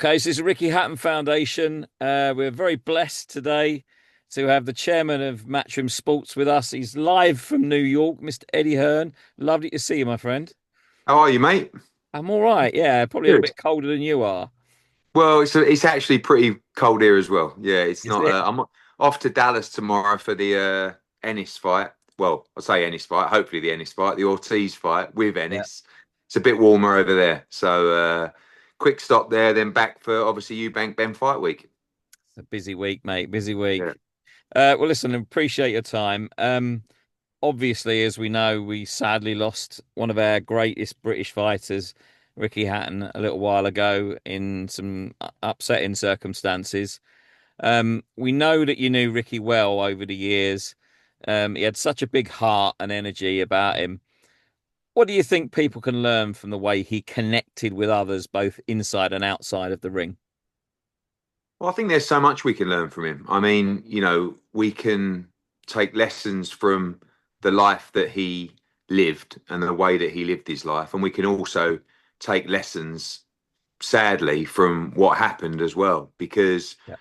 Okay, so this is the Ricky Hatton Foundation. We're very blessed today to have the chairman of Matchroom Sports with us. He's live from New York, Mr. Eddie Hearn. Lovely to see you, my friend. How are you, mate? I'm all right. Yeah, probably a little Good. bit colder than you are. Well, it's actually pretty cold here as well. Yeah, it's Is not. it? I'm off to Dallas tomorrow for the Ennis fight. Well, I say Ennis fight. Hopefully the Ennis fight, the Ortiz fight with Yeah, Ennis. It's a bit warmer over there, so quick stop there, then back for obviously Eubank Ben fight week. it's a busy week, mate. Busy Yeah. week. Well, listen, appreciate your time. Obviously, as we know, we sadly lost one of our greatest British fighters, Ricky Hatton, a little while ago in some upsetting circumstances. We know that you knew Ricky well over the years. He had such a big heart and energy about him. What do you think people can learn from the way he connected with others, both inside and outside of the ring? Well, I think there's so much we can learn from him. I mean, we can take lessons from the life that he lived and the way that he lived his life, and we can also take lessons, sadly, from what happened as well. Because, Yeah.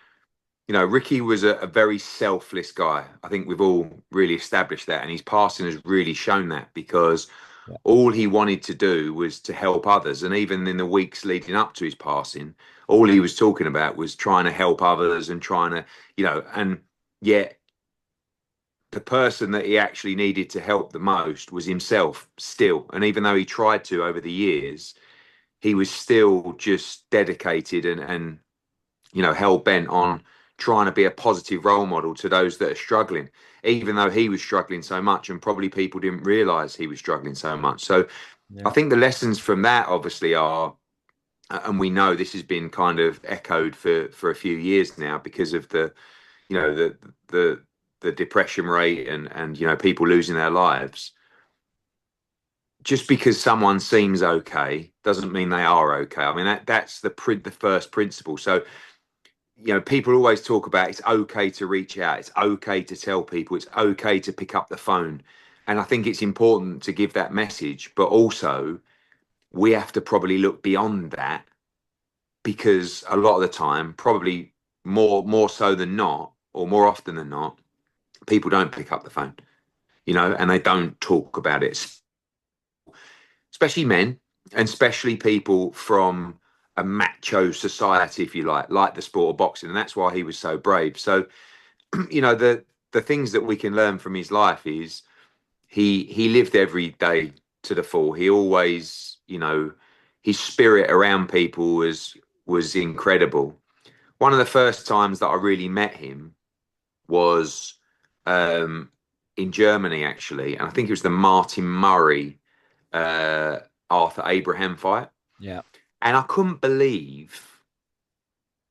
Ricky was a very selfless guy. I think we've all really established that, and his passing has really shown that because Yeah. all he wanted to do was to help others. And even in the weeks leading up to his passing, all he was talking about was trying to help others and trying to, and yet the person that he actually needed to help the most was himself still. And even though he tried to over the years, he was still just dedicated and hell bent on trying to be a positive role model to those that are struggling, even though he was struggling so much and probably people didn't realize he was struggling so much. So I Yeah. think the lessons from that obviously are, and we know this has been kind of echoed for a few years now because of you know, the the the depression rate and people losing their lives. Just because someone seems okay doesn't mean they are okay. I mean that's the first principle. So people always talk about it's okay to reach out, it's okay to tell people, it's okay to pick up the phone, and I think it's important to give that message, but also we have to probably look beyond that because a lot of the time, probably more so than not, or more often than not, people don't pick up the phone, and they don't talk about it, especially men, and especially people from a macho society, if you like the sport of boxing, and that's why he was so brave. So, the things that we can learn from his life is he lived every day to the full. He always, his spirit around people was incredible. One of the first times that I really met him was um, in Germany, actually, and I think it was the Martin Murray Arthur Abraham fight, Yeah. and I couldn't believe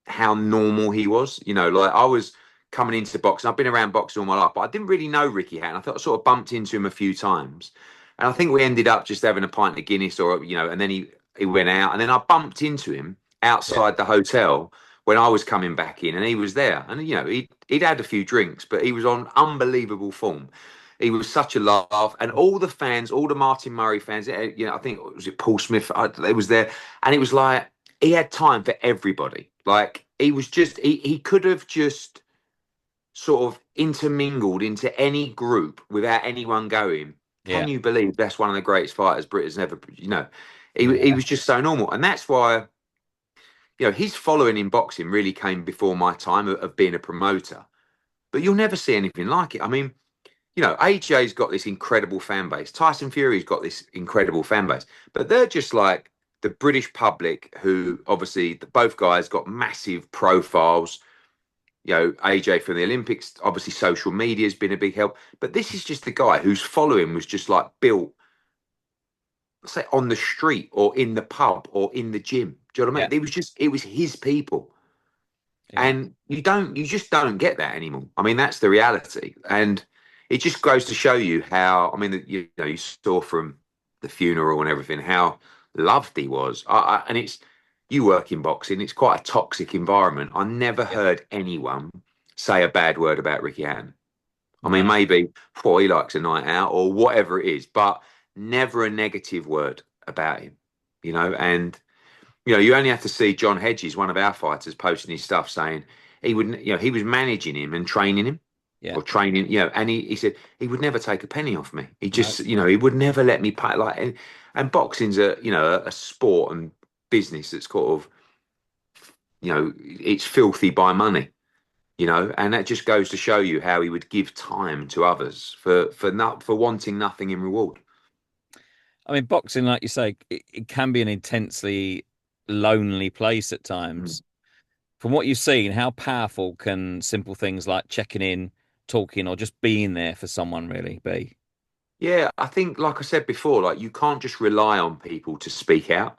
how normal he was. Like I was coming into boxing. I've been around boxing all my life, but I didn't really know Ricky Hatton. I thought I sort of bumped into him a few times, and I think we ended up just having a pint of Guinness, and then he went out, and then I bumped into him Yeah. outside the hotel when I was coming back in, and he was there, and he'd had a few drinks, but he was on unbelievable form. He was such a laugh, and all the fans, all the Martin Murray fans, I think was it Paul Smith, they was there, and it was like he had time for everybody. Like he was just he could have just sort of intermingled into any group without anyone going, Yeah. can you believe that's one of the greatest fighters Britain's ever, he Yeah. was just so normal. And that's why, his following in boxing really came before my time of being a promoter. But you'll never see anything like it. I mean, AJ's got this incredible fan base. Tyson Fury's got this incredible fan base, but they're just like the British public who obviously both guys got massive profiles. AJ from the Olympics, obviously social media has been a big help, but this is just the guy whose following was just like built, say, on the street or in the pub or in the gym. Do you know what I Yeah. mean? It was his people. Yeah. And you just don't get that anymore. I mean, that's the reality. And it just goes to show you how, I mean, you saw from the funeral and everything, how loved he was. And you work in boxing, it's quite a toxic environment. I never Yeah. heard anyone say a bad word about Ricky Hatton. I mean, No. maybe, boy, he likes a night out or whatever it is, but never a negative word about him, and you only have to see John Hedges, one of our fighters, posting his stuff saying he would, he was managing him and training him Yeah. or training, and he said he would never take a penny off me. He No. just, he would never let me pay like, and boxing's a sport and business that's sort of, it's filthy by money, and that just goes to show you how he would give time to others for wanting nothing in reward. I mean, boxing, like you say, it can be an intensely lonely place at Mm. times. From what you've seen, how powerful can simple things like checking in, talking, or just being there for someone really be? Yeah, I think, like I said before, like you can't just rely on people to speak out,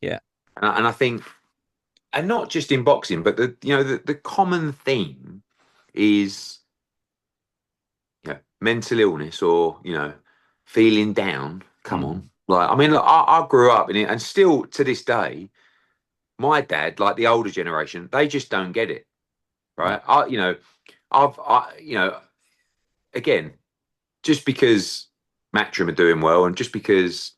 Yeah. and I think, and not just in boxing, but the common theme is mental illness or feeling down. Come Mm. on, like I mean, look, I grew up in it, and still to this day, my dad, like the older generation, they just don't get it, No. right? Again, just because Matchroom are doing well, and just because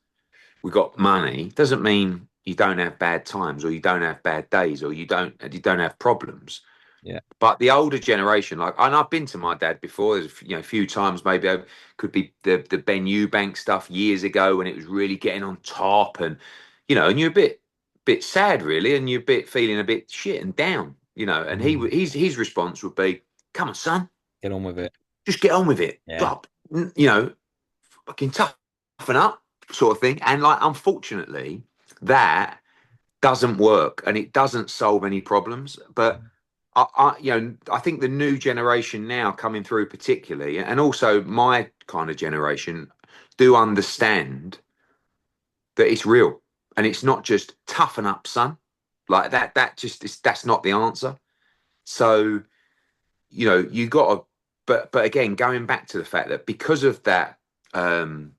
we got money, doesn't mean you don't have bad times, or you don't have bad days, or you don't have problems. Yeah. But the older generation, like, and I've been to my dad before. There's a few times, maybe I could be the Ben Eubank stuff years ago when it was really getting on top, and and you're a bit sad really, and you're a bit feeling a bit shit and down, and Mm. his response would be, "Come on, son, Get on with it. just get on with it, Yeah. drop, fucking toughen up, sort of thing." And like, unfortunately, that doesn't work and it doesn't solve any problems. But I think the new generation now coming through, particularly, and also my kind of generation, do understand that it's real and it's not just toughen up, son. Like that. That's not the answer. So you got to. But again, going back to the fact that because of um,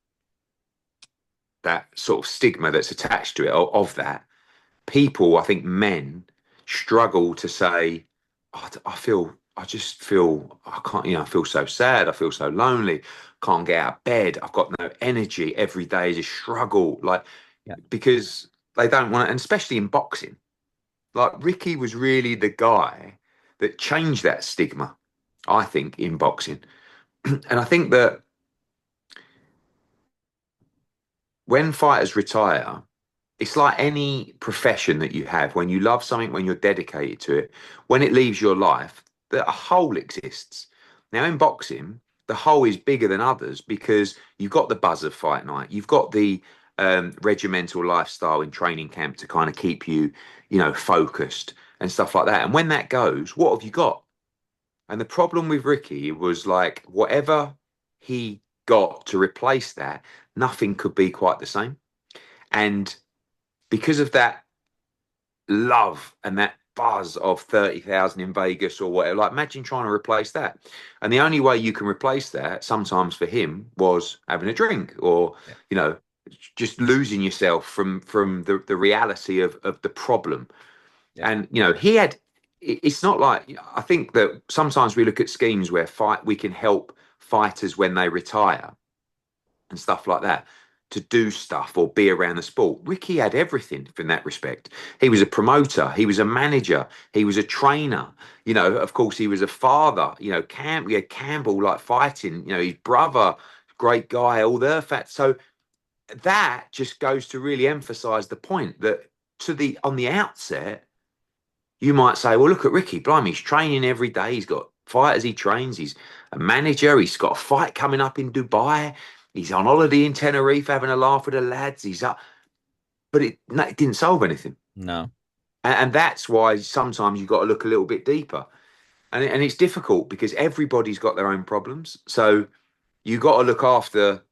that sort of stigma that's attached to it of that, people, I think men struggle to say, oh, I just feel, I can't, I feel so sad. I feel so lonely. Can't get out of bed. I've got no energy. Every day is a struggle. Like, Yeah. because they don't want to, and especially in boxing, like Ricky was really the guy that changed that stigma, I think, in boxing. And I think that when fighters retire, it's like any profession that you have. When you love something, when you're dedicated to it, when it leaves your life, that a hole exists. Now, in boxing, the hole is bigger than others because you've got the buzz of fight night, you've got the regimental lifestyle in training camp to kind of keep you, focused and stuff like that. And when that goes, what have you got? And the problem with Ricky was like whatever he got to replace that, nothing could be quite the same. And because of that love and that buzz of 30,000 in Vegas or whatever, like imagine trying to replace that. And the only way you can replace that sometimes for him was having a drink or, Yeah. you know, just losing yourself from the reality of the problem. Yeah. And, he had, it's not like, I think that sometimes we look at schemes where we can help fighters when they retire and stuff like that to do stuff or be around the sport. Ricky had everything in that respect. He was a promoter, he was a manager, he was a trainer. Of course, he was a father. We had Campbell like fighting. His brother, great guy, all the facts. So that just goes to really emphasise the point that on the outset, you might say, well, look at Ricky, blimey, he's training every day. He's got fighters he trains. He's a manager. He's got a fight coming up in Dubai. He's on holiday in Tenerife having a laugh with the lads. He's up. But no, it didn't solve anything. No. And that's why sometimes you've got to look a little bit deeper. And it's difficult because everybody's got their own problems. So you got to look after,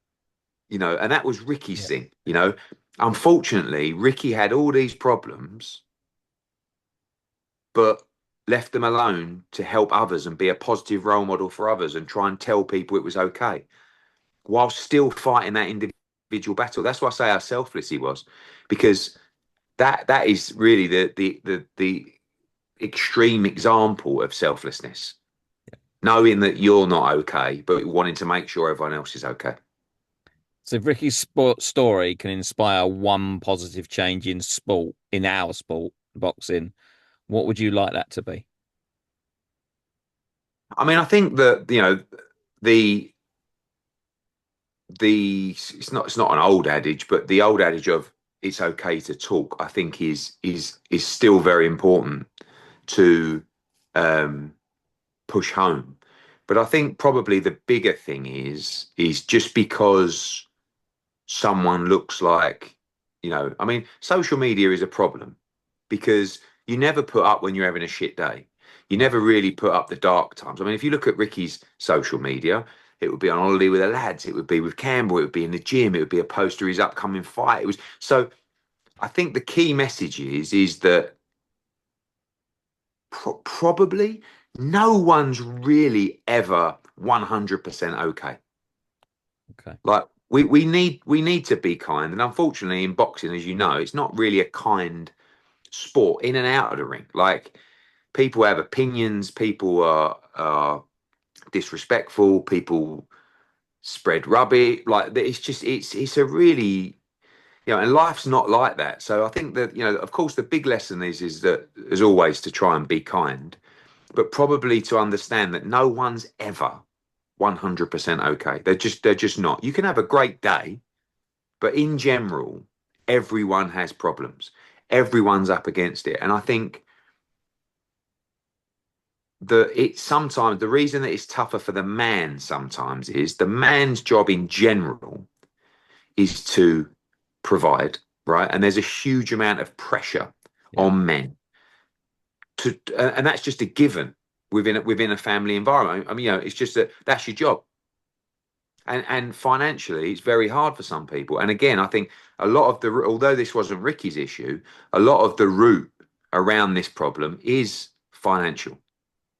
and that was Ricky's Yeah. thing. Unfortunately, Ricky had all these problems but left them alone to help others and be a positive role model for others and try and tell people it was okay while still fighting that individual battle. That's why I say how selfless he was, because that is really the extreme example of selflessness. Knowing that you're not okay, but wanting to make sure everyone else is okay. So if Ricky's story can inspire one positive change in sport, in our sport, boxing, what would you like that to be? I mean, I think that the it's not an old adage, but the old adage of it's okay to talk, I think is still very important to um, push home. But I think probably the bigger thing is just because someone looks like, I mean, social media is a problem because you never put up when you're having a shit day. You No. never really put up the dark times. I mean, if you look at Ricky's social media, it would be on holiday with the lads, it would be with Campbell, it would be in the gym, it would be a poster of his upcoming fight. It was so I think the key message is that probably no one's really ever 100% okay. Okay. Like we need to be kind, and unfortunately in boxing, as you know, it's not really a kind sport in and out of the ring. Like people have opinions, people are disrespectful, people spread rubbish. Like it's a really and life's not like that. So I think that of course the big lesson is that as always to try and be kind, but probably to understand that no one's ever 100% okay. They're just not. You can have a great day, but in general, everyone has problems. Everyone's up against it, and I think it's sometimes the reason that it's tougher for the man sometimes is the man's job in general is to provide, right? And there's a huge amount of pressure Yeah. on men and that's just a given within a family environment. I mean, it's just that that's your job. And financially, it's very hard for some people. And again, I think a lot of although this wasn't Ricky's issue, a lot of the root around this problem is financial,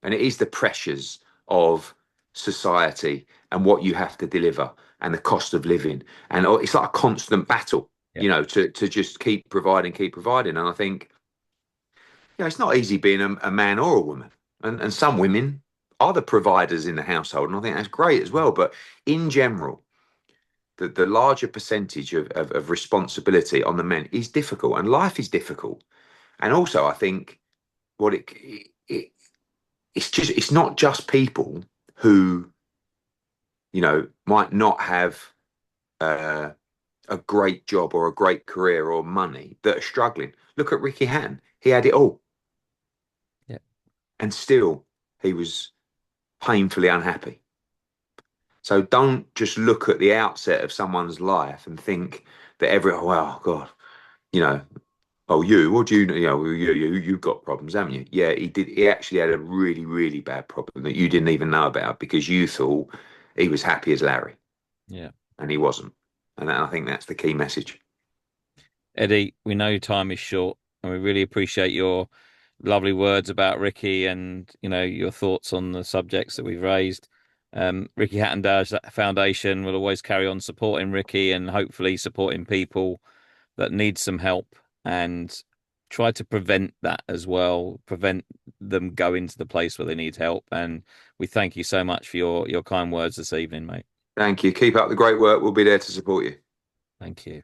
and it is the pressures of society and what you have to deliver and the cost of living, and it's like a constant battle, Yeah. to just keep providing. And I think it's not easy being a man or a woman, and some women are the providers in the household, and I think that's great as well. But in general, the larger percentage of responsibility on the men is difficult, and life is difficult. And also, I think what it it's not just people who might not have uh, a great job or a great career or money that are struggling. Look at Ricky Hatton; he had it all, Yeah. and still he was painfully unhappy. So don't just look at the outset of someone's life and think that oh, well, God, you know, oh, what do you've got problems, haven't you? Yeah, he did. He actually had a really, really bad problem that you didn't even know about because you thought he was happy as Larry, Yeah. and he wasn't. And I think that's the key message. Eddie, we know time is short, and we really appreciate your lovely words about Ricky and your thoughts on the subjects that we've raised. Ricky Hatton Foundation will always carry on supporting Ricky and hopefully supporting people that need some help and try to prevent that as well, prevent them going to the place where they need help. And we thank you so much for your kind words this evening, mate. Thank you. Keep up the great work. We'll be there to support you. Thank you.